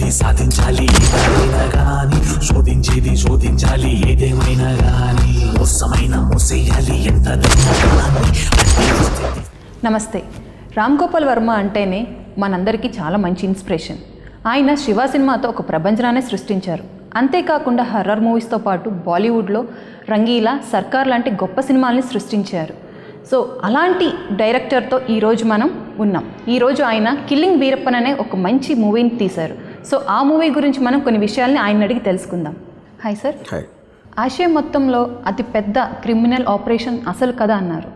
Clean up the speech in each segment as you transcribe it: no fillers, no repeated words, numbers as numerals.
సాధించాలి సాధించాలి ఏదైనా గాని శోధించేది శోధించాలి ఏదేమైనా గాని మోసమైన మోసేయాలి ఎంత. నమస్తే. రామ్ గోపాల్ వర్మ అంటేనే మనందరికీ చాలా మంచి ఇన్స్పిరేషన్. ఆయన శివ సినిమాతో ఒక ప్రపంచాన్ని సృష్టించారు. అంతేకాకుండా హర్రర్ మూవీస్తో పాటు బాలీవుడ్లో రంగీలా, సర్కార్ లాంటి గొప్ప సినిమాల్ని సృష్టించారు. సో అలాంటి డైరెక్టర్తో ఈరోజు మనం ఉన్నాం. ఈరోజు ఆయన కిల్లింగ్ వీరప్పన్ అనే ఒక మంచి మూవీని తీశారు. సో ఆ మూవీ గురించి మనం కొన్ని విషయాల్ని ఆయన అడిగి తెలుసుకుందాం. Hi sir. ఆసియా మొత్తంలో అతి పెద్ద క్రిమినల్ ఆపరేషన్ అసలు కథ అన్నారు.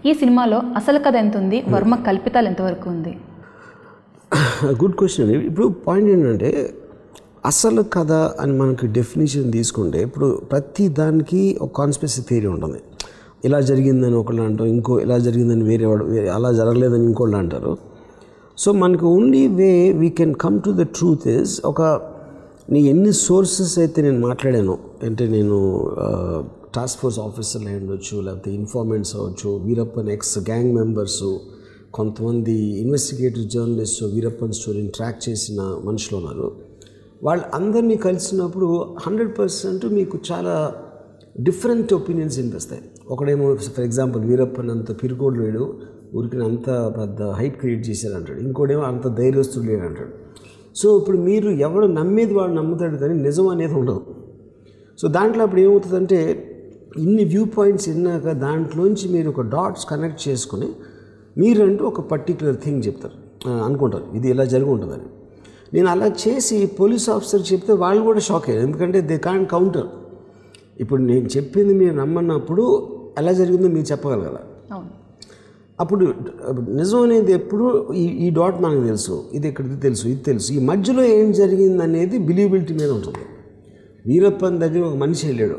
ఈ సినిమాలో అసలు కథ ఎంత ఉంది, వర్మ కల్పితాలు ఎంతవరకు ఉంది? Good question. ఇప్పుడు పాయింట్ ఏంటంటే అసలు కథ అని మనకి డెఫినేషన్ తీసుకుంటే ఇప్పుడు ప్రతి దానికి ఒక కాన్స్పిరసీ థియరీ ఉంటుంది. ఇలా జరిగిందని ఒకళ్ళు అంటారు, ఇంకో ఇలా జరిగిందని వేరేవాడు, అలా జరగలేదని ఇంకోళ్ళు అంటారు. సో మనకు only way we can come to the truth is నీ ఎన్ని సోర్సెస్ అయితే నేను మాట్లాడాను అంటే నేను టాస్క్ ఫోర్స్ ఆఫీసర్లు అయి ఉండొచ్చు, లేకపోతే ఇన్ఫార్మెంట్స్ అవ్వచ్చు, వీరప్పన్ ఎక్స్ గ్యాంగ్ మెంబర్సు, కొంతమంది ఇన్వెస్టిగేటివ్ జర్నలిస్ట్ వీరప్పన్ స్టోరీని ట్రాక్ చేసిన మనుషులు ఉన్నారు. వాళ్ళందరినీ కలిసినప్పుడు 100% మీకు చాలా డిఫరెంట్ ఒపీనియన్స్ వినిపిస్తాయి. ఒకడేమో ఫర్ ఎగ్జాంపుల్ వీరప్పన్ అంత పిరుకోడు లేడు, ఊరికి అంత పెద్ద హైప్ క్రియేట్ చేశారంటాడు. ఇంకోటేమో అంత ధైర్యస్తుడు లేడు అంటాడు. సో ఇప్పుడు మీరు ఎవడు నమ్మేది వాడు నమ్ముతాడు, కానీ నిజం అనేది ఉండదు. సో దాంట్లో అప్పుడు ఏమవుతుందంటే ఇన్ని వ్యూ పాయింట్స్ విన్నాక దాంట్లోంచి మీరు ఒక డాట్స్ కనెక్ట్ చేసుకుని మీరంటూ ఒక పర్టిక్యులర్ థింగ్ చెప్తారు, అనుకుంటారు ఇది ఇలా జరిగి ఉంటుందని. నేను అలా చేసి పోలీస్ ఆఫీసర్ చెప్తే వాళ్ళు కూడా షాక్ అయ్యారు, ఎందుకంటే దే కాంట్ కౌంటర్. ఇప్పుడు నేను చెప్పింది మీరు నమ్మన్నప్పుడు ఎలా జరిగిందో మీరు చెప్పగలగాలి. అప్పుడు నిజం అనేది ఎప్పుడు ఈ డాట్ మనకు తెలుసు, ఇది ఎక్కడిది తెలుసు, ఇది తెలుసు, ఈ మధ్యలో ఏం జరిగింది అనేది బిలీవబిలిటీ మీద ఉంటుంది. వీరప్పన్ దగ్గర ఒక మనిషి వెళ్ళాడు,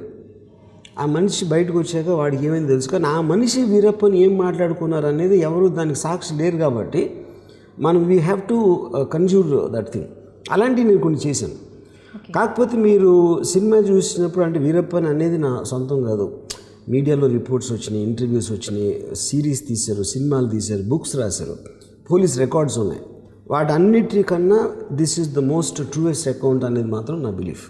ఆ మనిషి బయటకు వచ్చాక వాడికి ఏమైంది తెలుసు, కానీ ఆ మనిషి వీరప్పన్ ఏం మాట్లాడుకున్నారు అనేది ఎవరు దానికి సాక్షి లేరు. కాబట్టి మనం we have to conjure that thing. అలాంటివి నేను కొన్ని చేశాను. కాకపోతే మీరు సినిమా చూసినప్పుడు అంటే వీరప్పన్ అనేది నా సొంతం కాదు, మీడియాలో రిపోర్ట్స్ వచ్చినాయి, ఇంటర్వ్యూస్ వచ్చినాయి, సిరీస్ తీశారు, సినిమాలు తీశారు, బుక్స్ రాశారు, పోలీస్ రికార్డ్స్ ఉన్నాయి. వాటన్నిటికన్నా this is the most truest account అనేది మాత్రం నా బిలీఫ్.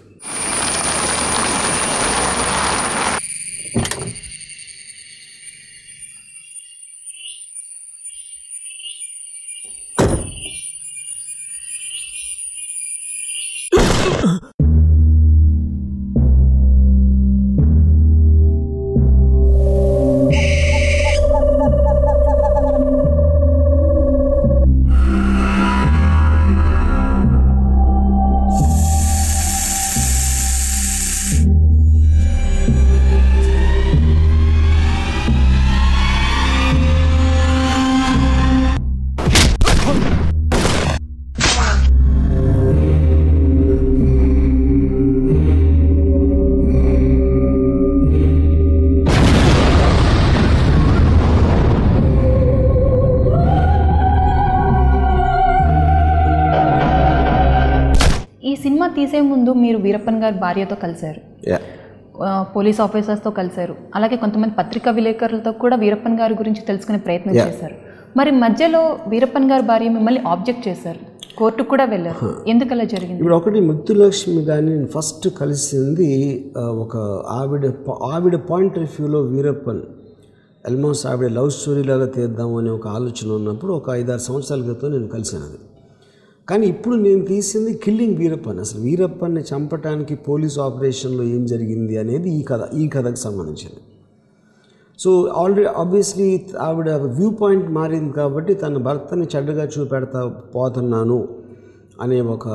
తీసే ముందు మీరు వీరప్పన్ గారి భార్యతో కలిశారు, పోలీస్ ఆఫీసర్స్తో కలిశారు, అలాగే కొంతమంది పత్రికా విలేకరులతో కూడా వీరప్పన్ గారి గురించి తెలుసుకునే ప్రయత్నం చేశారు. మరి మధ్యలో వీరప్పన్ గారి భార్య మిమ్మల్ని ఆబ్జెక్ట్ చేశారు, కోర్టుకు కూడా వెళ్ళారు. ఎందుకు అలా జరిగింది? ఇప్పుడు ఒకటి ముత్తులక్ష్మి గారిని నేను ఫస్ట్ కలిసింది ఒక ఆవిడ పాయింట్ ఆఫ్ వ్యూలో వీరప్పన్ ఆల్మోస్ట్ ఆవిడ లవ్ స్టోరీ లాగా తీద్దాము అనే ఒక ఆలోచన ఉన్నప్పుడు ఒక 5-6 సంవత్సరాల క్రితం నేను కలిసాను అది. కానీ ఇప్పుడు నేను తీసింది కిల్లింగ్ వీరప్పన్. అసలు వీరప్పన్ని చంపడానికి పోలీస్ ఆపరేషన్లో ఏం జరిగింది అనేది ఈ కథకు సంబంధించింది. సో ఆల్రెడీ ఆబ్వియస్లీ ఆవిడ వ్యూ పాయింట్ మారింది కాబట్టి తన భర్తని చెడ్డగా చూపెడతా పోతున్నాను అనే ఒక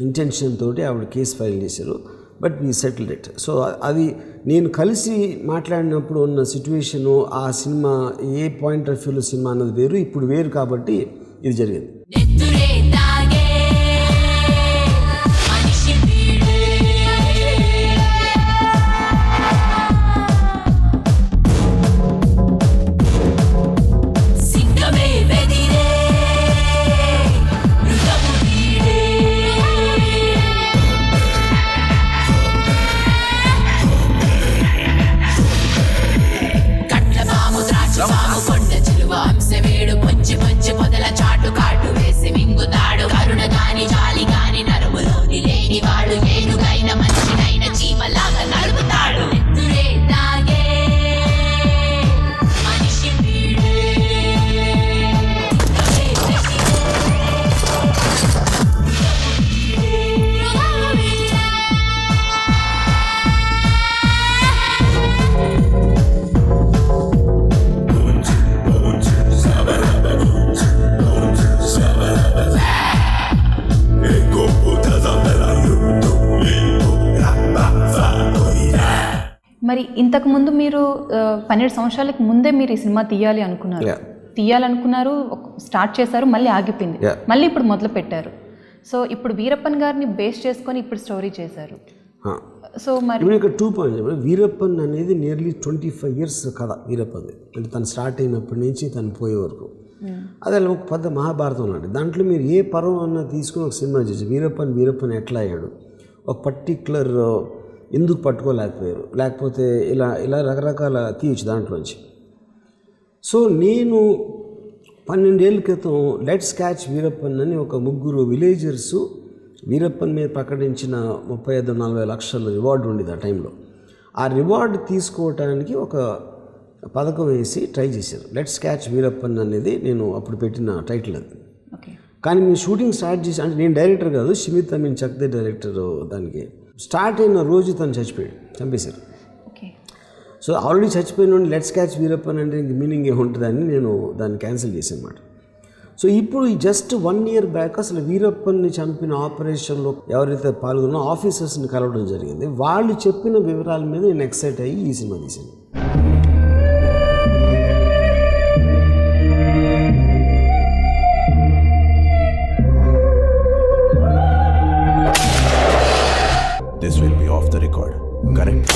ఇంటెన్షన్ తోటి ఆవిడ కేసు ఫైల్ చేశారు. But we settled it. So అది నేను కలిసి మాట్లాడినప్పుడు ఉన్న సిచ్యువేషను, ఆ సినిమా ఏ పాయింట్ ఆఫ్ వ్యూలో సినిమా అన్నది వేరు, ఇప్పుడు వేరు, కాబట్టి ఇది జరిగింది. కొండ చిలువ అంశ వేడు పొంచి పొంచి పొదల చాటు కాటు వేసి మింగు మరి ఇంతకుముందు మీరు 12 సంవత్సరాలకు ముందే మీరు ఈ సినిమా తీయాలనుకున్నారు, స్టార్ట్ చేశారు, మళ్ళీ ఆగిపోయింది, మళ్ళీ ఇప్పుడు మొదలు పెట్టారు. సో ఇప్పుడు వీరప్పన్ గారిని బేస్ చేసుకొని ఇప్పుడు స్టోరీ చేశారు. సో మరి ఇక్కడ 2 పాయింట్స్. వీరప్పన్ అనేది నియర్లీ 25 years కథ వీరప్పన్ది. అంటే తను స్టార్ట్ అయినప్పటి నుంచి తను పోయే వరకు అదే ఒక పెద్ద మహాభారతం లాంటి. దాంట్లో మీరు ఏ పర్వం అన్నా తీసుకుని ఒక సినిమా చేసి వీరప్పన్ ఎట్లా అయ్యాడు, ఒక పర్టిక్యులర్ ఎందుకు పట్టుకోలేకపోయారు, లేకపోతే ఇలా ఇలా రకరకాల తీయచ్చు దాంట్లోంచి. సో నేను 12 ఏళ్ళ క్రితం లెట్స్ క్యాచ్ వీరప్పన్ అని ఒక 3 విలేజర్సు వీరప్పన్ మీద ప్రకటించిన 35-40 లక్షల రివార్డు ఉండేది ఆ టైంలో. ఆ రివార్డు తీసుకోవటానికి ఒక పథకం వేసి ట్రై చేశారు. లెట్స్ క్యాచ్ వీరప్పన్ అనేది నేను అప్పుడు పెట్టిన టైటిల్ అది. కానీ మేము షూటింగ్ స్టార్ట్ చేసి, అంటే నేను డైరెక్టర్ కాదు, షిమిత్ అమీన్ చక్దే డైరెక్టర్. దానికి స్టార్ట్ అయిన రోజు తను చంపేశారు. సో ఆల్రెడీ చచ్చిపోయిన లెట్స్ క్యాచ్ వీరప్పన్ అంటే ఇంక మీనింగ్ ఏముంటుందని నేను దాన్ని క్యాన్సిల్ చేశాను అన్నమాట. సో ఇప్పుడు జస్ట్ 1 year బ్యాక్ అసలు వీరప్పన్ని చంపిన ఆపరేషన్లో ఎవరైతే పాల్గొన్నో ఆఫీసర్స్ని కలవడం జరిగింది. వాళ్ళు చెప్పిన వివరాల మీద నేను ఎక్సైట్ అయ్యి ఈ సినిమా తీశాను. This will be off the record, correct?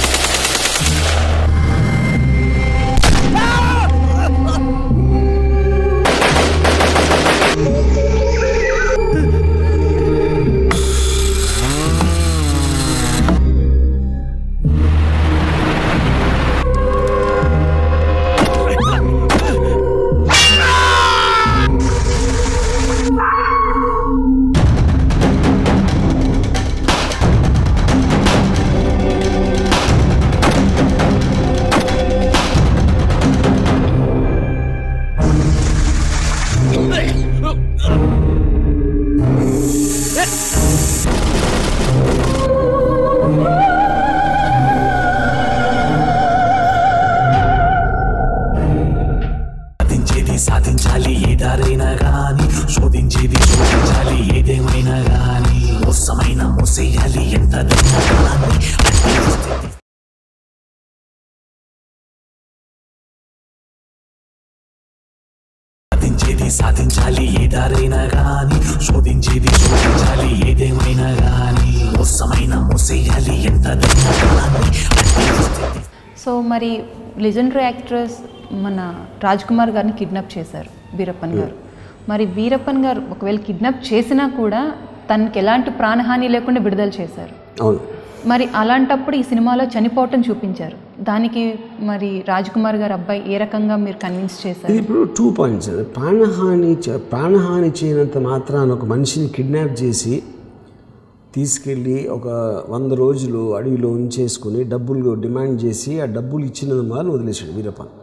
సాధించాలి ఏదారైనా గాని, శోధించాలి ఏదేమైనా గాని, మోసమైన మోసేయాలి ఎంతదైనా గాని. సాధించాలి ఏదారైనా గాని, శోధించాలి ఏదేమైనా గాని, మోసమైన మోసేయాలి ఎంతదైనా గాని. సో మరి లెజెండరీ యాక్ట్రెస్ మన రాజ్ కుమార్ గారిని కిడ్నాప్ చేశారు వీరప్పన్ గారు. మరి వీరప్పన్ గారు ఒకవేళ కిడ్నాప్ చేసినా కూడా తనకి ఎలాంటి ప్రాణహాని లేకుండా విడుదల చేశారు. మరి అలాంటప్పుడు ఈ సినిమాలో చనిపోవటం చూపించారు. దానికి మరి రాజ్ కుమార్ గారు అబ్బాయి ఏ రకంగా మీరు కన్విన్స్ చేశారు? ఇప్పుడు 2 points. ప్రాణహాని చేయనంత మాత్రాన ఒక మనిషిని కిడ్నాప్ చేసి తీసుకెళ్ళి ఒక 100 రోజులు అడవిలో ఉంచేసుకుని డబ్బులు డిమాండ్ చేసి ఆ డబ్బులు ఇచ్చినందు మాత్రం వదిలేశాడు వీరప్పన్.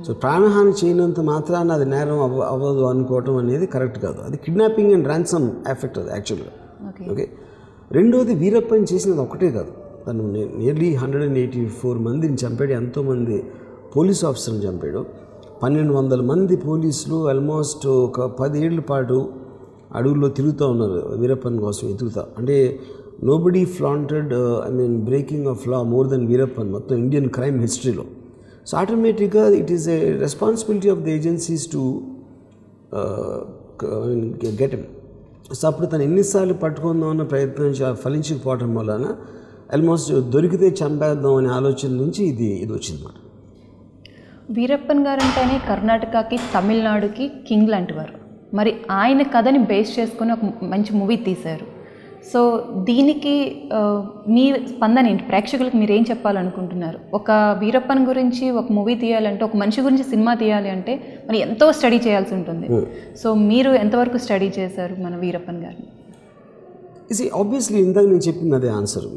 సో ప్రాణహాని చేయనంత మాత్రాన అది నేరం అవ్వదు అనుకోవటం అనేది కరెక్ట్ కాదు. అది కిడ్నాపింగ్ అండ్ ర్యాన్సమ్ ఎఫెక్ట్ అది యాక్చువల్గా. ఓకే. రెండోది వీరప్పన్ చేసినది ఒకటే కాదు, తను నియర్లీ 184 మందిని చంపాడు. ఎంతోమంది పోలీస్ ఆఫీసర్ని చంపాడు. 1200 మంది పోలీసులు ఆల్మోస్ట్ ఒక 10 ఏళ్ల పాటు అడవుల్లో తిరుగుతూ ఉన్నారు వీరప్పన్ కోసం ఎదుగుతా. అంటే nobody flaunted breaking of law more than Veerappan మొత్తం ఇండియన్ క్రైమ్ హిస్టరీలో. సో ఆటోమేటిక్గా it is a responsibility of the agencies to get him. So అప్పుడు తను ఎన్నిసార్లు పట్టుకుందాం అన్న ప్రయత్నం ఫలించకపోవటం వలన ఆల్మోస్ట్ దొరికితే చంపేద్దాం అనే ఆలోచన నుంచి ఇది వచ్చిందన్నమాట. వీరప్పన్ గారు అంటేనే కర్ణాటకకి తమిళనాడుకి కింగ్ లాంటివారు. మరి ఆయన కథని బేస్ చేసుకొని ఒక మంచి మూవీ తీశారు. సో దీనికి మీ స్పందన ఏంటి? ప్రేక్షకులకు మీరు ఏం చెప్పాలనుకుంటున్నారు? ఒక వీరప్పన్ గురించి ఒక మూవీ తీయాలంటే, ఒక మనిషి గురించి సినిమా తీయాలి అంటే మరి ఎంతో స్టడీ చేయాల్సి ఉంటుంది. సో మీరు ఎంతవరకు స్టడీ చేశారు మన వీరప్పన్ గారిని? ఇది ఆబ్వియస్లీ ఇందాక నేను చెప్పింది అదే ఆన్సర్.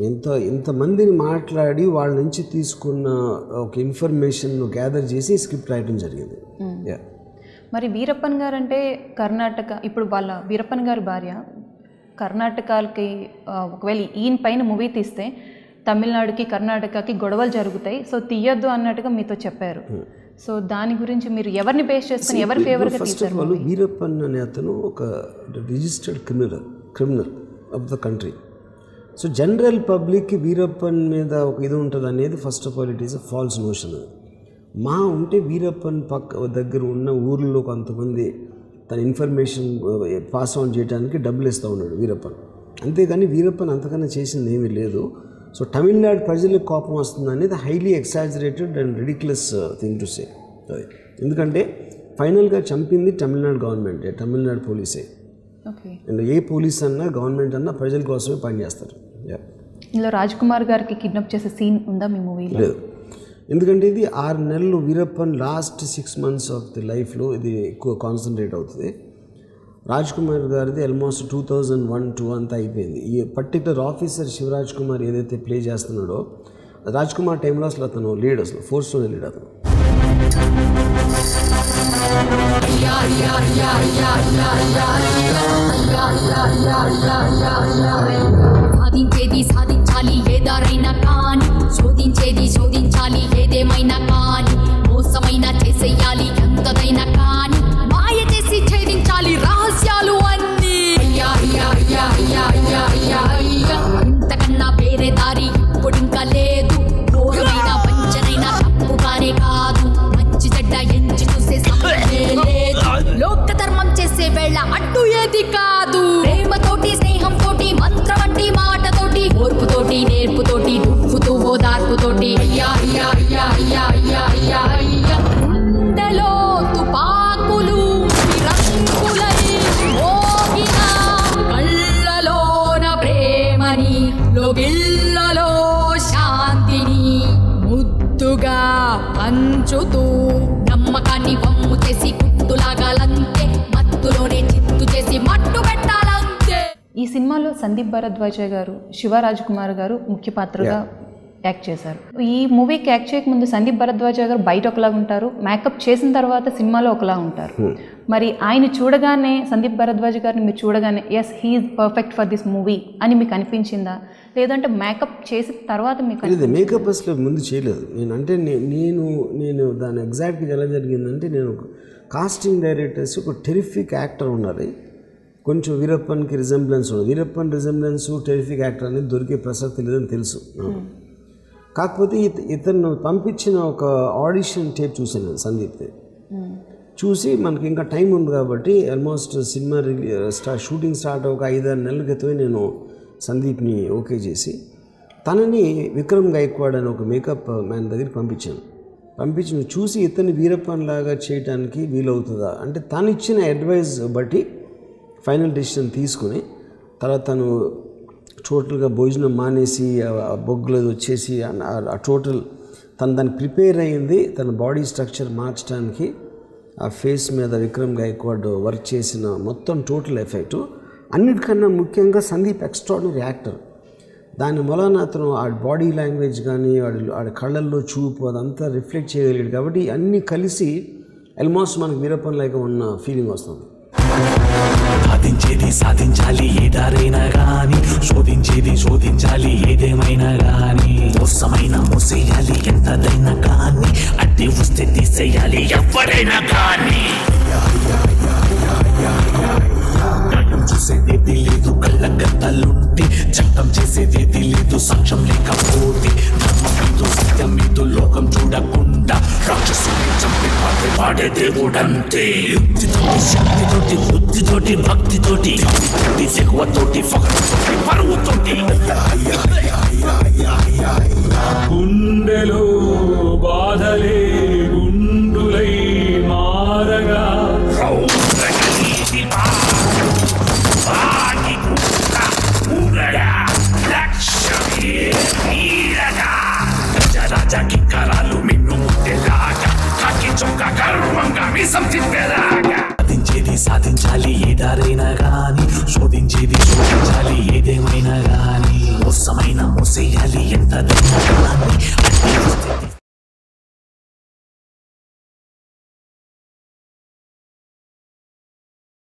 ఎంతమందిని మాట్లాడి వాళ్ళ నుంచి తీసుకున్న ఒక ఇన్ఫర్మేషన్ గ్యాదర్ చేసి స్క్రిప్ట్ రాయడం జరిగింది. మరి వీరప్పన్ గారు అంటే కర్ణాటక, ఇప్పుడు వాళ్ళ వీరప్పన్ గారి భార్య కర్ణాటకకి ఒకవేళ ఈయన పైన మూవీ తీస్తే తమిళనాడుకి కర్ణాటకకి గొడవలు జరుగుతాయి, సో తీయొద్దు అన్నట్టుగా మీతో చెప్పారు. సో దాని గురించి మీరు ఎవరిని బేస్ చేసుకుని ఎవరి ఫేవర్గా తీశారు? వీరప్పన్ అనే అతను ఒక registered criminal of the country. So general పబ్లిక్కి వీరప్పన్ మీద ఒక ఇది ఉంటుంది అనేది first of all it is a false notion. మా ఉంటే వీరప్పన్ దగ్గర ఉన్న ఊర్లో కొంతమంది తన ఇన్ఫర్మేషన్ పాస్ ఆన్ చేయడానికి డబ్బులు ఇస్తూ ఉన్నాడు వీరప్పన్. అంతేగాని వీరప్పన్ అంతకన్నా చేసింది ఏమీ లేదు. సో తమిళనాడు ప్రజలకు కోపం వస్తుంది అనేది highly exaggerated and ridiculous thing to say. అది ఎందుకంటే ఫైనల్గా చంపింది తమిళనాడు గవర్నమెంటే, తమిళనాడు పోలీసే. అండ్ ఏ పోలీస్ అన్నా గవర్నమెంట్ అన్నా ప్రజల కోసమే పనిచేస్తారు. ఇందులో రాజ్ కుమార్ గారికి కిడ్నాప్ చేసే సీన్ ఉందా మీ మూవీలో? లేదు, ఎందుకంటే ఇది 6 నెలలు Veerappan last 6 months of the లైఫ్లో ఇది ఎక్కువ కాన్సన్ట్రేట్ అవుతుంది. రాజ్ కుమార్ గారిది ఆల్మోస్ట్ 2001-2 అంతా అయిపోయింది. ఈ పర్టికులర్ ఆఫీసర్ శివరాజ్ కుమార్ ఏదైతే ప్లే చేస్తున్నాడో రాజ్ కుమార్ టైంలో అసలు అతను లీడ్, అసలు ఫోర్స్లోనే లీడ్ అతను. సాధించేది సాధించాలి ఏదారైనా కానీ, శోధించేది శోధించాలి ఏదేమైనా కానీ, మోసమైన చేసేయాలి ఎంతదైనా కానీ, మాయ చేసి ఛేదించాలి రహస్యాలు అన్నీ. ఇంతకన్నా వేరే దారి ఇప్పుడింకా లేదు, ఘోరమైన వంచనైనా తప్పుగానే కాదు, మంచి చెడ్డ ఎంచి చూసే సమయమే లేదు, లోక ధర్మం చేసే వేళ అడ్డు ఏది కాదు. ప్రేమతోటి స్నేహంతోటి మంత్రం వంటి మాటతోటి ఓర్పుతోటి నేర్పుతోటి నువ్వుతూ ఓదార్పుతోటి గుండెలో తుపాకులు రంగులై మోగిన కళ్ళలోన ప్రేమని లోగిళ్ళలో శాంతిని ముద్దుగా పంచుతూ నమ్మకాన్ని వమ్ము చేసి కుట్టులాగాలంతే, మత్తులోనే చిత్తు చేసి మట్టు పెట్టాలంతే. ఈ సినిమాలో సందీప్ భరద్వాజ గారు, శివరాజ్ కుమార్ గారు ముఖ్య పాత్రగా యాక్ట్ చేశారు. ఈ మూవీకి యాక్ట్ చేయకముందు సందీప్ భరద్వాజ గారు బయట ఒకలాగా ఉంటారు, మేకప్ చేసిన తర్వాత సినిమాలో ఒకలా ఉంటారు. మరి ఆయన చూడగానే, సందీప్ భరద్వాజ గారిని మీరు చూడగానే yes he is perfect for this movie అని మీకు అనిపించిందా, లేదంటే మేకప్ చేసిన తర్వాత మీకు? మేకప్ అసలు ముందు చేయలేదు నేను దాని ఎగ్జాక్ట్గా ఎలా జరిగిందంటే, నేను కాస్టింగ్ డైరెక్టర్స్ ఒక టెరిఫిక్ యాక్టర్ ఉన్నది, కొంచెం వీరప్పన్కి రిజెంబ్లెన్స్ ఉన్నది. వీరప్పన్ రిజెంబ్లెన్స్ టెరిఫిక్ యాక్టర్ అనేది దొరికే ప్రసక్తి లేదని తెలుసు. కాకపోతే ఇతను పంపించిన ఒక ఆడిషన్ టేప్ చూశాను సందీప్ది. చూసి మనకి ఇంకా టైం ఉంది కాబట్టి ఆల్మోస్ట్ సినిమా షూటింగ్ స్టార్ట్ ఒక 5-6 నెలల క్రితమే నేను సందీప్ని ఓకే చేసి తనని విక్రమ్ గైక్వాడ్ అని ఒక మేకప్ మ్యాన్ దగ్గరికి పంపించి చూసి ఇతన్ని వీరప్పన్ లాగా చేయడానికి వీలవుతుందా అంటే తను ఇచ్చిన అడ్వైస్ బట్టి ఫైనల్ డెసిషన్ తీసుకుని తర్వాత తను టోటల్గా భోజనం మానేసి బొగ్గులు వచ్చేసి టోటల్ తను దాన్ని ప్రిపేర్ అయింది. తన బాడీ స్ట్రక్చర్ మార్చడానికి ఆ ఫేస్ మీద విక్రమ్ గైక్వాడ్ వర్క్ చేసిన మొత్తం టోటల్ ఎఫెక్టు. అన్నిటికన్నా ముఖ్యంగా సందీప్ ఎక్స్ట్రాడినరీ యాక్టర్. దాని మూలాన అతను ఆ బాడీ లాంగ్వేజ్ కానీ వాడి కళ్ళల్లో చూపు అదంతా రిఫ్లెక్ట్ చేయగలిగాడు. కాబట్టి అన్నీ కలిసి ఆల్మోస్ట్ మనకు వీరప్పన్ లాగా ఉన్న ఫీలింగ్ వస్తుంది. సాధించేది సాధించాలి ఏదారైనా గాని, శోధించేది శోధించాలి ఏదేమైనా గాని, మోసమైన మోసేయాలి ఎంతదైనా కానీ, అడ్డి వస్తే తీసేయాలి ఎవరైనా కానీ. చూసేదేది లేదు కళ్ళగద్దలుంటే, చట్టం చేసేదేది లేదు సాక్ష్యం లేకపోతే, ధర్మం మీద సత్యం మీద లోకం చూడకుండా రాక్షసుని చంపి వాడే దేవుడంతే. యుక్తితోటి శక్తితోటి బుద్ధితోటి భక్తితోటి సెగువతోటి ఫక్తితోటి పరువుతోటి గుండెలో బాధలే గుండులై మారగా రాజాకి కరాలు మిన్ను ముట్టేలాగా కాకి చొక్క గర్వంగా మీసం తిప్పేలాగా. సాధించేది సాధించాలి ఏదారైనా గాని, శోధించేది శోధించాలి ఏదేమైనా గాని, మోసమైన మోసేయాలి ఎంతదైనా గాని,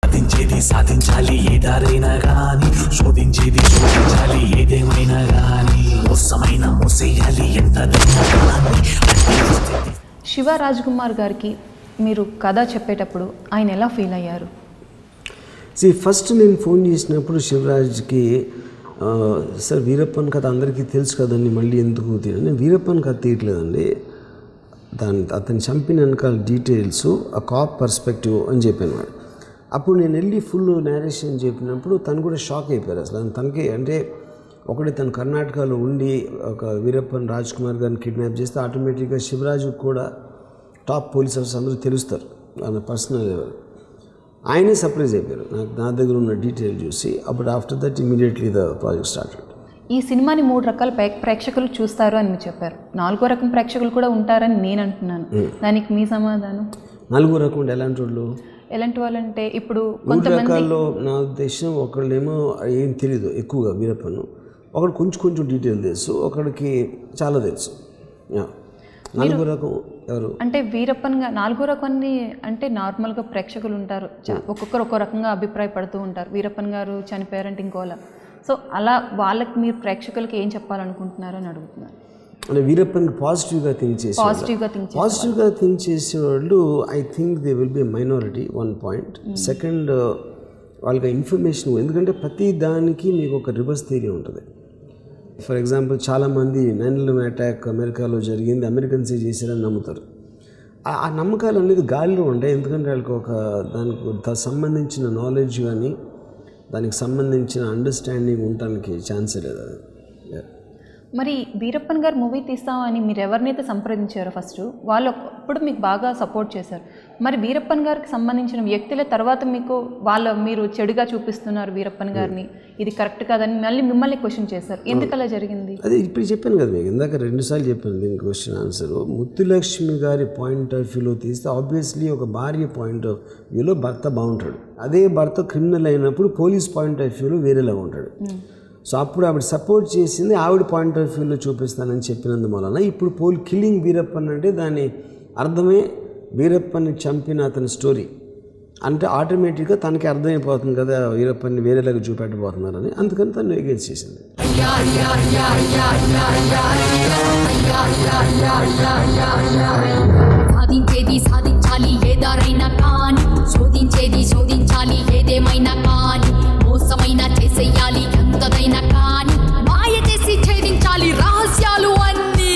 సాధించేది సాధించాలి ఏదారైనా గాని, శోధించేది శోధించాలి ఏదేమైనా గాని, మోసమైన మోసేయాలి ఎంతదైనా గాని. శివ రాజ్ కుమార్ గారికి మీరు కథ చెప్పేటప్పుడు ఆయన ఎలా ఫీల్ అయ్యారు? ఫస్ట్ నేను ఫోన్ చేసినప్పుడు శివరాజ్కి సార్ వీరప్పన్ కథ అందరికీ తెలుసు కదండి, మళ్ళీ ఎందుకు నేను వీరప్పన్ కథ తీయట్లేదండి, అతను చంపిన వెనకాల డీటెయిల్స్ ఆ కాప్ పర్స్పెక్టివ్ అని చెప్పాను వాడు. అప్పుడు నేను వెళ్ళి ఫుల్ నేరేషన్ చెప్పినప్పుడు తను కూడా షాక్ అయిపోయారు. అసలు తనకి అంటే ఒకటి తను కర్ణాటకలో ఉండి ఒక వీరప్పన్ రాజ్ కుమార్ గారిని కిడ్నాప్ చేస్తే ఆటోమేటిక్గా శివరాజు కూడా టాప్ పోలీస్ ఆఫీసర్స్ అందరూ తెలుస్తారు ఆయన పర్సనల్ లెవెల్. ఆయనే సర్ప్రైజ్ అయిపోయారు నా దగ్గర ఉన్న డీటెయిల్ చూసి. అప్పుడు after that immediately the project started. ఈ సినిమాని 3 రకాల ప్రేక్షకులు చూస్తారు అని మీరు చెప్పారు. 4వ రకం ప్రేక్షకులు కూడా ఉంటారని నేను అంటున్నాను. దానికి మీ సమాధానం? 4వ రకం అంటే ఎలాంటి వాళ్ళు అంటే ఇప్పుడు కొంతమంది రకాల్లో నా ఉద్దేశం ఒకళ్ళేమో ఏం తెలీదు ఎక్కువగా వీరప్పను, ఒకడు కొంచెం డీటెయిల్ తెలుసు, ఒకడికి చాలా తెలుసు. 4వ రకం ఎవరు అంటే వీరప్పన్ గారు 4వ రకాన్ని అంటే నార్మల్గా ప్రేక్షకులు ఉంటారు, ఒక్కొక్కరు ఒక్కో రకంగా అభిప్రాయపడుతూ ఉంటారు. వీరప్పన్ గారు చనిపోయారంటే ఇంకోలా. సో అలా వాళ్ళకి మీరు ప్రేక్షకులకి ఏం చెప్పాలనుకుంటున్నారు అని అడుగుతున్నారు. అంటే వీరప్పన్కి పాజిటివ్గా థింక్ చేసేవాళ్ళు I think they will be minority 1 point. Second వాళ్ళకి ఇన్ఫర్మేషన్, ఎందుకంటే ప్రతి దానికి మీకు ఒక రివర్స్ థియరీ ఉంటుంది. ఫర్ ఎగ్జాంపుల్ చాలామంది 9/11 అటాక్ అమెరికాలో జరిగింది, అమెరికన్సే చేశారని నమ్ముతారు. ఆ నమ్మకాలు అనేది గాలిలో ఉంటాయి, ఎందుకంటే వాళ్ళకి దానికి సంబంధించిన నాలెడ్జ్ కానీ దానికి సంబంధించిన అండర్స్టాండింగ్ ఉండటానికి ఛాన్సే లేదు. అది మరి వీరప్పన్ గారు మూవీ తీస్తామని మీరు ఎవరినైతే సంప్రదించారో ఫస్ట్ వాళ్ళు అప్పుడు మీకు బాగా సపోర్ట్ చేశారు. మరి వీరప్పన్ గారికి సంబంధించిన వ్యక్తుల తర్వాత మీరు చెడుగా చూపిస్తున్నారు వీరప్పన్ గారిని, ఇది కరెక్ట్ కాదని మళ్ళీ మిమ్మల్ని క్వశ్చన్ చేశారు. ఎందుకు అలా జరిగింది? అదే ఇప్పుడు చెప్పాను కదా మీకు, ఇందాక 2 సార్లు చెప్పాను దీని క్వశ్చన్ ఆన్సర్. ముత్తులక్ష్మి గారి పాయింట్ ఆఫ్ వ్యూలో తీస్తే ఆబ్వియస్లీ ఒక భార్య పాయింట్ ఆఫ్ వ్యూలో భర్త బాగుంటాడు, అదే భర్త క్రిమినల్ అయినప్పుడు పోలీస్ పాయింట్ ఆఫ్ వ్యూలో వేరేలా ఉంటాడు. సో అప్పుడు ఆవిడ సపోర్ట్ చేసింది ఆవిడ పాయింట్ ఆఫ్ వ్యూలో చూపిస్తానని చెప్పినందు వలన ఇప్పుడు కిల్లింగ్ వీరప్పన్ అంటే దాని అర్థమే వీరప్పన్ని చంపిన అతని స్టోరీ అంటే ఆటోమేటిక్గా తనకి అర్థమైపోతుంది కదా వీరప్పన్ని వేరేలాగా చూపెట్టబోతున్నారని, అందుకని తను ఎగేన్స్ చేసింది. సాధించాలి ఏదారైనా కానీ, శోధించాలి ఏదేమైనా కానీ, మోసమైనా చేసేయాలి ఎంతదైనా కానీ, మాయ చేసి ఛేదించాలి రహస్యాలు అన్నీ.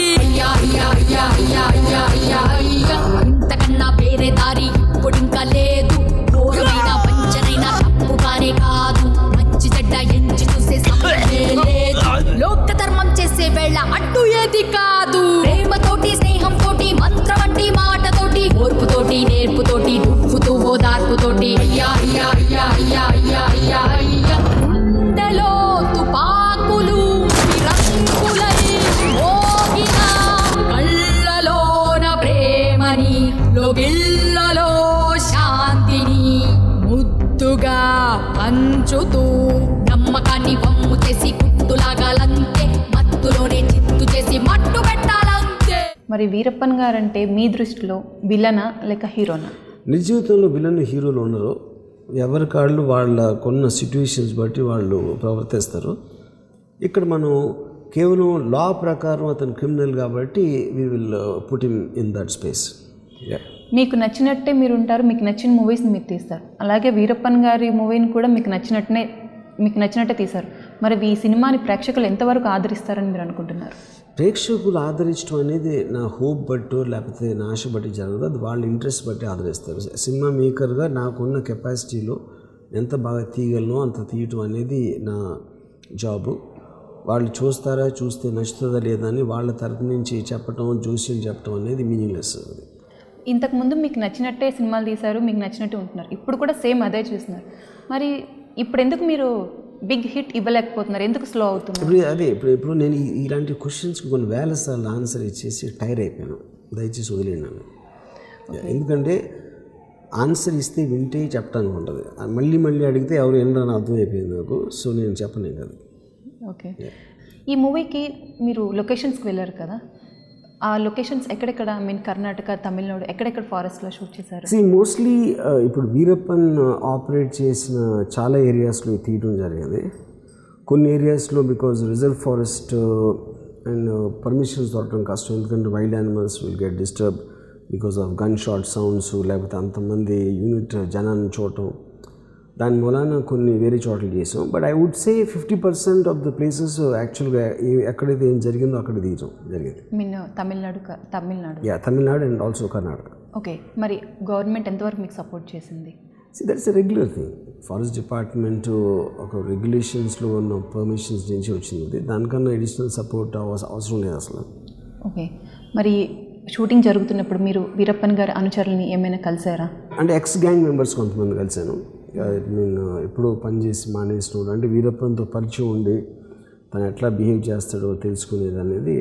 ఇంతకన్నా వేరే దారి ఇప్పుడింకా లేదు, ఘోరమైన వంచనైనా తప్పుగానే కాదు, మంచి చెడ్డ ఎంచి చూసే సమయమే లేదు, లోక ధర్మం చేసే వేళ అడ్డు ఏది కాదు. ప్రేమతోటి స్నేహంతోటి మంత్రం వంటి మాటతోటి ఓర్పుతోటి నేర్పుతోటి దువ్వుతూ ఓదార్పుతోటి గుండెలో తుపాకులు రంగులై మోగిన కళ్ళలోన ప్రేమని లోగిళ్ళలో శాంతిని ముద్దుగా పంచుతూ నమ్మకాన్ని వమ్ము చేసి కుట్టులాగాలంతే, మత్తులోనే చిత్తు చేసి మట్టు పెట్టాలంతే. మరి వీరప్పన్ గారంటే మీ దృష్టిలో విలనా లేక హీరోనా? నిజ జీవితంలో విలన్ హీరోలు ఉండరు, ఎవరి కాళ్ళు వాళ్ళ కొన్న సిచ్యువేషన్స్ బట్టి వాళ్ళు ప్రవర్తిస్తారు. ఇక్కడ మనం కేవలం లా ప్రకారం అతను క్రిమినల్ కాబట్టి we will put him in that space. మీకు నచ్చినట్టే మీరు ఉంటారు, మీకు నచ్చిన మూవీస్ని మీరు తీస్తారు. అలాగే వీరప్పన్ గారి మూవీని కూడా మీకు నచ్చినట్టే తీశారు. మరి ఈ సినిమాని ప్రేక్షకులు ఎంతవరకు ఆదరిస్తారని మీరు అనుకుంటున్నారు? ప్రేక్షకులు ఆదరించడం అనేది నా హోప్ బట్టు లేకపోతే నా ఆశ బట్టి జరగదు, అది వాళ్ళ ఇంట్రెస్ట్ బట్టి ఆదరిస్తారు. సినిమా మేకర్గా నాకున్న కెపాసిటీలో ఎంత బాగా తీయగలనో అంత తీయటం అనేది నా జాబు. వాళ్ళు చూస్తే నచ్చుతుందా లేదా అని వాళ్ళ తరపు నుంచి చెప్పటం, జోస్యం చెప్పటం అనేది మీనింగ్లెస్. ఇంతకుముందు మీకు నచ్చినట్టే సినిమాలు తీశారు, మీకు నచ్చినట్టు ఉంటున్నారు, ఇప్పుడు కూడా సేమ్ అదే చూస్తున్నారు. మరి ఇప్పుడు ఎందుకు మీరు బిగ్ హిట్ ఇవ్వలేకపోతున్నారు, ఎందుకు స్లో అవుతున్నారు? ఇప్పుడు నేను ఇలాంటి క్వశ్చన్స్కి కొన్ని వేల సార్లు ఆన్సర్ ఇచ్చేసి టైర్ అయిపోయాను, దయచేసి వదిలేను. ఎందుకంటే ఆన్సర్ ఇస్తే వింటే చెప్పడానికి ఉంటుంది, మళ్ళీ అడిగితే ఎవరు ఏంటని అర్థమైపోయింది నాకు. సో నేను చెప్పలేను కదా. ఓకే, ఈ మూవీకి మీరు లొకేషన్స్కి వెళ్ళారు కదా, ఆ లొకేషన్స్ ఎక్కడెక్కడ? ఐ మీన్ కర్ణాటక, తమిళనాడు, ఎక్కడెక్కడ ఫారెస్ట్లో షూట్ చేశారు? మోస్ట్లీ ఇప్పుడు వీరప్పన్ ఆపరేట్ చేసిన చాలా ఏరియాస్లో తీయడం జరిగింది. కొన్ని ఏరియాస్లో because reserve forest and permissions దొరకడం కష్టం, ఎందుకంటే wild animals will get disturb because of gun shot sounds, లేకపోతే అంతమంది యూనిట్ జనాన్ని చూడటం. దాని మూలాన కొన్ని వేరే చోట్ల చేసాం. But I would say 50% of the places యాక్చువల్గా ఎక్కడైతే ఏం జరిగిందో అక్కడ తీయడం జరిగింది. Tamil Nadu and also Karnataka. Okay, మరి గవర్నమెంట్ ఎంతవరకు మీకు సపోర్ట్ చేసింది? That's a regular thing. Forest department ఒక రెగ్యులేషన్స్లో ఉన్న పర్మిషన్స్ నుంచి వచ్చింది. దానికన్నా అడిషనల్ సపోర్ట్ అవసరం లేదు అసలు. ఓకే, మరి షూటింగ్ జరుగుతున్నప్పుడు మీరు వీరప్పన్ గారి అనుచరులని ఏమైనా కలిసారా? అంటే ఎక్స్ గ్యాంగ్ మెంబర్స్ కొంతమంది కలిశాను. నేను ఎప్పుడూ పనిచేసి మానేసినప్పుడు అంటే వీరప్పన్తో పరిచయం ఉండి తను ఎట్లా బిహేవ్ చేస్తాడో తెలుసుకునేది అనేది.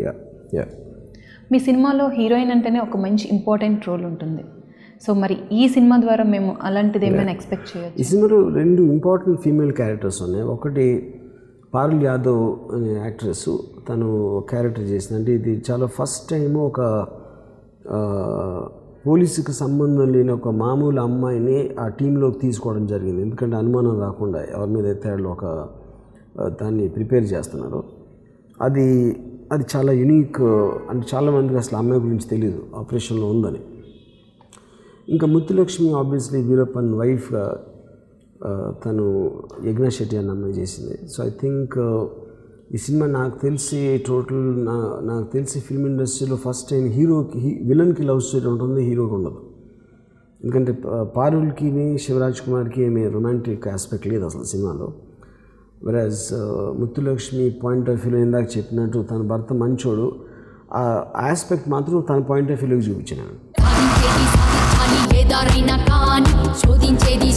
మీ సినిమాలో హీరోయిన్ అంటేనే ఒక మంచి ఇంపార్టెంట్ రోల్ ఉంటుంది. సో మరి ఈ సినిమా ద్వారా మేము అలాంటిది ఏమైనా ఎక్స్పెక్ట్ చేయొచ్చు? ఈ సినిమాలో 2 ఇంపార్టెంట్ ఫీమేల్ క్యారెక్టర్స్ ఉన్నాయి. ఒకటి పారుల్ యాదవ్ అనే యాక్ట్రెస్, తను క్యారెక్టర్ చేసింది. అంటే ఇది చాలా ఫస్ట్ టైం ఒక పోలీసుకి సంబంధం లేని ఒక మామూలు అమ్మాయిని ఆ టీంలోకి తీసుకోవడం జరిగింది. ఎందుకంటే అనుమానం రాకుండా ఎవరి మీద అయితే వాళ్ళు ఒక దాన్ని ప్రిపేర్ చేస్తున్నారు. అది చాలా యూనిక్. అంటే చాలామందికి అసలు అమ్మాయి గురించి తెలియదు ఆపరేషన్లో ఉందని. ఇంకా ముత్తులక్ష్మి ఆబ్వియస్లీ వీరప్పన్ వైఫ్గా తను యజ్ఞ శెట్టి అన్న అమ్మాయి చేసింది. సో ఐ థింక్ ఈ సినిమా నాకు తెలిసి ఫిల్మ్ ఇండస్ట్రీలో ఫస్ట్ టైం విలన్కి లవ్ స్టోరీ ఉంటుంది, హీరోకి ఉండదు. ఎందుకంటే పారుల్కి శివరాజ్ కుమార్కి ఏమీ రొమాంటిక్ ఆస్పెక్ట్ లేదు అసలు సినిమాలో. వెరాజ్ ముత్తులక్ష్మి పాయింట్ ఆఫ్ వ్యూలో ఇందాక చెప్పినట్టు తన భర్త మంచోడు, ఆ ఆస్పెక్ట్ మాత్రం తన పాయింట్ ఆఫ్ వ్యూలోకి చూపించినాను.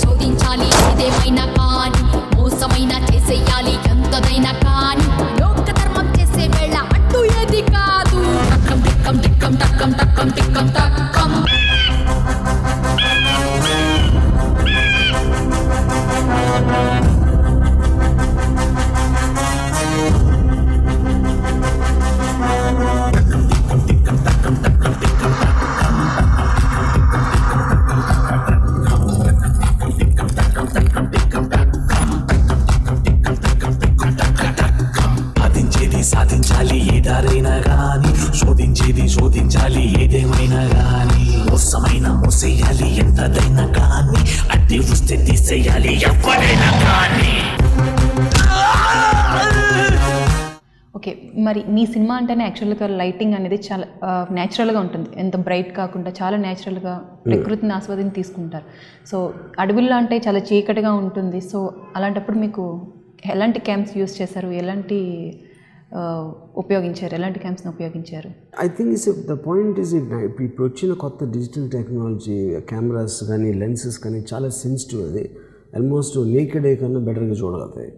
శోధించాలి ఏదేమైనా కానీ, మోసమైనా చేసేయాలి ఎంతదైనా కానీ, లోక ధర్మం చేసే వేళ అడ్డు ఏది కాదు. టక్కం టిక్కం టిక్కం టక్కం టక్కం టిక్కం టక్కం. సాధించాలి ఏ దారైనా గాని, శోధించాలి ఏదేమైనా గాని, మోసమైన మోసేయాలి ఎంతదైనా కానీ, అడ్డి వస్తే తీసేయాలి ఎవరైనా కానీ. ఓకే, మరి మీ సినిమా అంటేనే యాక్చువల్గా లైటింగ్ అనేది చాలా న్యాచురల్గా ఉంటుంది. ఎంత బ్రైట్ కాకుండా చాలా న్యాచురల్గా ప్రకృతిని ఆస్వాదించి తీసుకుంటారు. సో అడవుల్లో అంటే చాలా చీకటిగా ఉంటుంది. సో అలాంటప్పుడు మీకు ఎలాంటి క్యాంప్స్ యూస్ చేశారు, ఎలాంటి క్యాంప్స్ని ఉపయోగించారు? I think the point is ఇప్పుడు వచ్చిన కొత్త డిజిటల్ టెక్నాలజీ కెమెరాస్ కానీ లెన్సెస్ కానీ చాలా సెన్సిటివ్. అది ఆల్మోస్ట్ నేకెడ్ ఐ కన్నా బెటర్గా చూడగలుగుతాయి.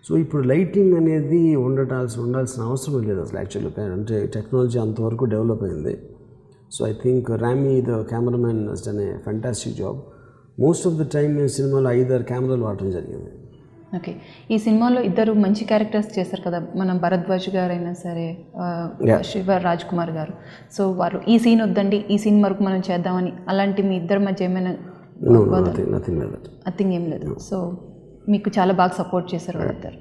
సో ఇప్పుడు లైటింగ్ అనేది ఉండాల్సిన అవసరం లేదు అసలు యాక్చువల్గా. అంటే టెక్నాలజీ అంతవరకు డెవలప్ అయింది. So I think ramie the cameraman has done a fantastic job. Most of the time నేను సినిమాలో 5-6 కెమెరాలు వాడటం జరిగింది. ఓకే, ఈ సినిమాలో 2 మంచి క్యారెక్టర్స్ చేశారు కదా, మనం భరద్వాజ్ గారు అయినా సరే శివరాజ్ కుమార్ గారు. సో వారు ఈ సీన్ వద్దండి, ఈ సీన్ వరకు మనం చేద్దామని అలాంటి మీ ఇద్దరి మధ్య ఏమైనా? నథింగ్ ఏం లేదు. సో మీకు చాలా బాగా సపోర్ట్ చేశారు వాళ్ళిద్దరు.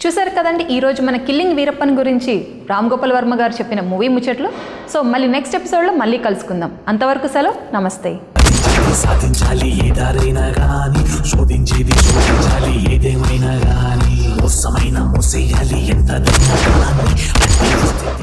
చూసారు కదండి ఈరోజు మన కిల్లింగ్ వీరప్పన్ గురించి రామ్ గోపాల్ వర్మ గారు చెప్పిన మూవీ ముచ్చట్లు. సో మళ్ళీ నెక్స్ట్ ఎపిసోడ్లో మళ్ళీ కలుసుకుందాం. అంతవరకు సెలవు, నమస్తే. సాధించాలి ఏ దారైనా గాని, శోధించాలి ఏదేమైనా గాని, మోసమైన మోసేయాలి ఎంతదైనా కానీ.